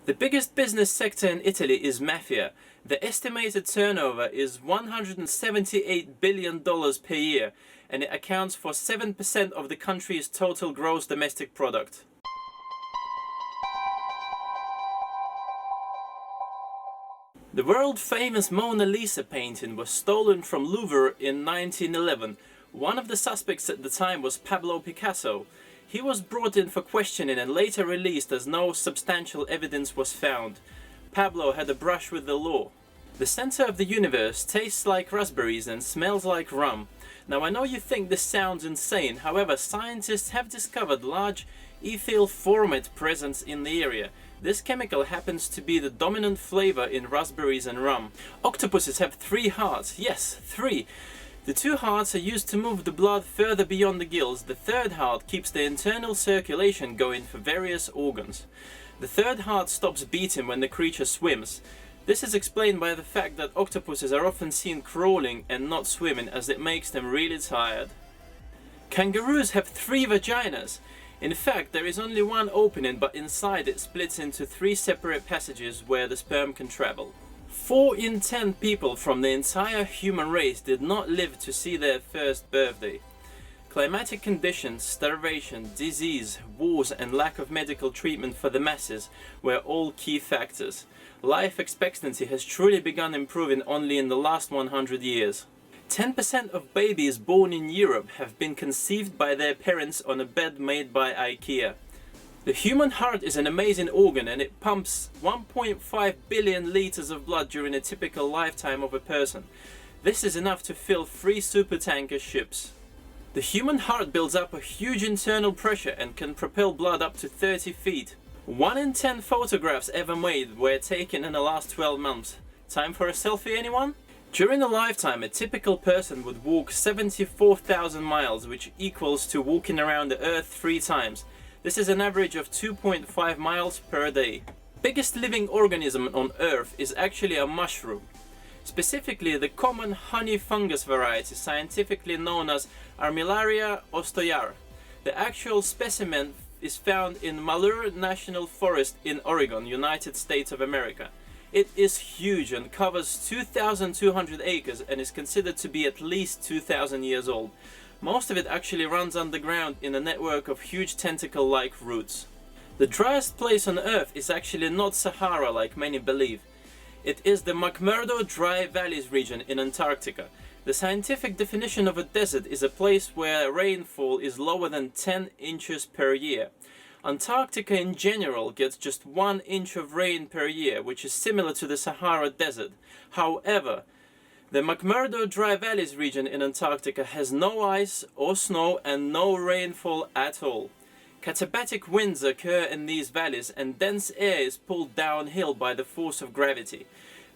The biggest business sector in Italy is Mafia. The estimated turnover is $178 billion per year, and it accounts for 7% of the country's total gross domestic product. The world-famous Mona Lisa painting was stolen from Louvre in 1911. One of the suspects at the time was Pablo Picasso. He was brought in for questioning and later released as no substantial evidence was found. Pablo had a brush with the law. The center of the universe tastes like raspberries and smells like rum. Now I know you think this sounds insane, however scientists have discovered large Ethyl Formate presence in the area. This chemical happens to be the dominant flavor in raspberries and rum. Octopuses have 3 hearts, yes, 3! The 2 hearts are used to move the blood further beyond the gills. The 3rd heart keeps the internal circulation going for various organs. The 3rd heart stops beating when the creature swims. This is explained by the fact that octopuses are often seen crawling and not swimming, as it makes them really tired. Kangaroos have 3 vaginas. In fact, there is only one opening, but inside it splits into 3 separate passages where the sperm can travel. 4 in 10 people from the entire human race did not live to see their first birthday. Climatic conditions, starvation, disease, wars and lack of medical treatment for the masses were all key factors. Life expectancy has truly begun improving only in the last 100 years. 10% of babies born in Europe have been conceived by their parents on a bed made by IKEA. The human heart is an amazing organ and it pumps 1.5 billion liters of blood during a typical lifetime of a person. This is enough to fill 3 supertanker ships. The human heart builds up a huge internal pressure and can propel blood up to 30 feet. 1 in 10 photographs ever made were taken in the last 12 months. Time for a selfie, anyone? During a lifetime, a typical person would walk 74,000 miles, which equals to walking around the Earth 3 times. This is an average of 2.5 miles per day. Biggest living organism on Earth is actually a mushroom. Specifically, the common honey fungus variety, scientifically known as Armillaria ostoyara. The actual specimen is found in Malheur National Forest in Oregon, United States of America. It is huge and covers 2,200 acres and is considered to be at least 2,000 years old. Most of it actually runs underground in a network of huge tentacle-like roots. The driest place on Earth is actually not Sahara like many believe. It is the McMurdo Dry Valleys region in Antarctica. The scientific definition of a desert is a place where rainfall is lower than 10 inches per year. Antarctica in general gets just 1 inch of rain per year, which is similar to the Sahara Desert. However, the McMurdo Dry Valleys region in Antarctica has no ice or snow and no rainfall at all. Katabatic winds occur in these valleys and dense air is pulled downhill by the force of gravity.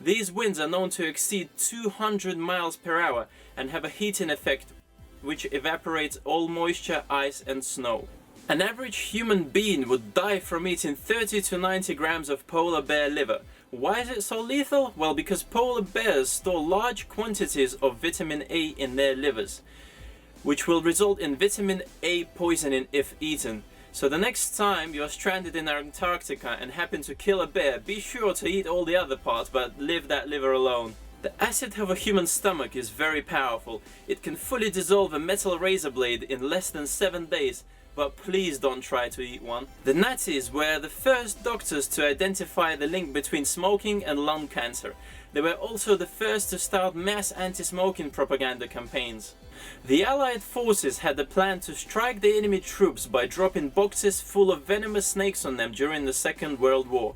These winds are known to exceed 200 miles per hour and have a heating effect which evaporates all moisture, ice and snow. An average human being would die from eating 30 to 90 grams of polar bear liver. Why is it so lethal? Well, because polar bears store large quantities of vitamin A in their livers, which will result in vitamin A poisoning if eaten. So the next time you're stranded in Antarctica and happen to kill a bear, be sure to eat all the other parts, but leave that liver alone. The acid of a human stomach is very powerful. It can fully dissolve a metal razor blade in less than 7 days. But please don't try to eat one. The Nazis were the first doctors to identify the link between smoking and lung cancer. They were also the first to start mass anti-smoking propaganda campaigns. The Allied forces had a plan to strike the enemy troops by dropping boxes full of venomous snakes on them during the Second World War.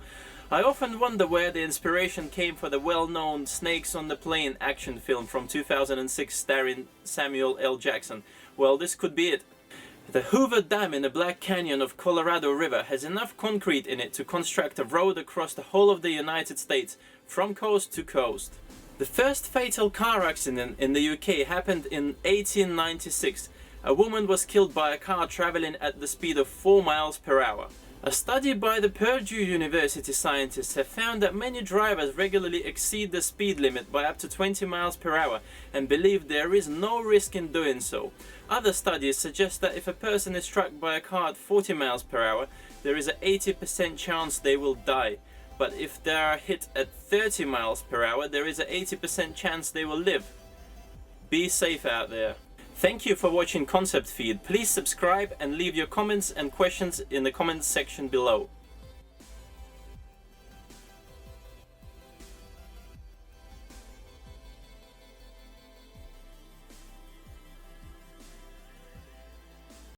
I often wonder where the inspiration came for the well-known Snakes on the Plane action film from 2006 starring Samuel L. Jackson. Well, this could be it. The Hoover Dam in the Black Canyon of Colorado River has enough concrete in it to construct a road across the whole of the United States, from coast to coast. The first fatal car accident in the UK happened in 1896. A woman was killed by a car traveling at the speed of 4 miles per hour. A study by the Purdue University scientists have found that many drivers regularly exceed the speed limit by up to 20 miles per hour and believe there is no risk in doing so. Other studies suggest that if a person is struck by a car at 40 miles per hour, there is an 80% chance they will die. but if they are hit at 30 miles per hour, there is an 80% chance they will live. Be safe out there. Thank you for watching Concept Feed. Please subscribe and leave your comments and questions in the comments section below.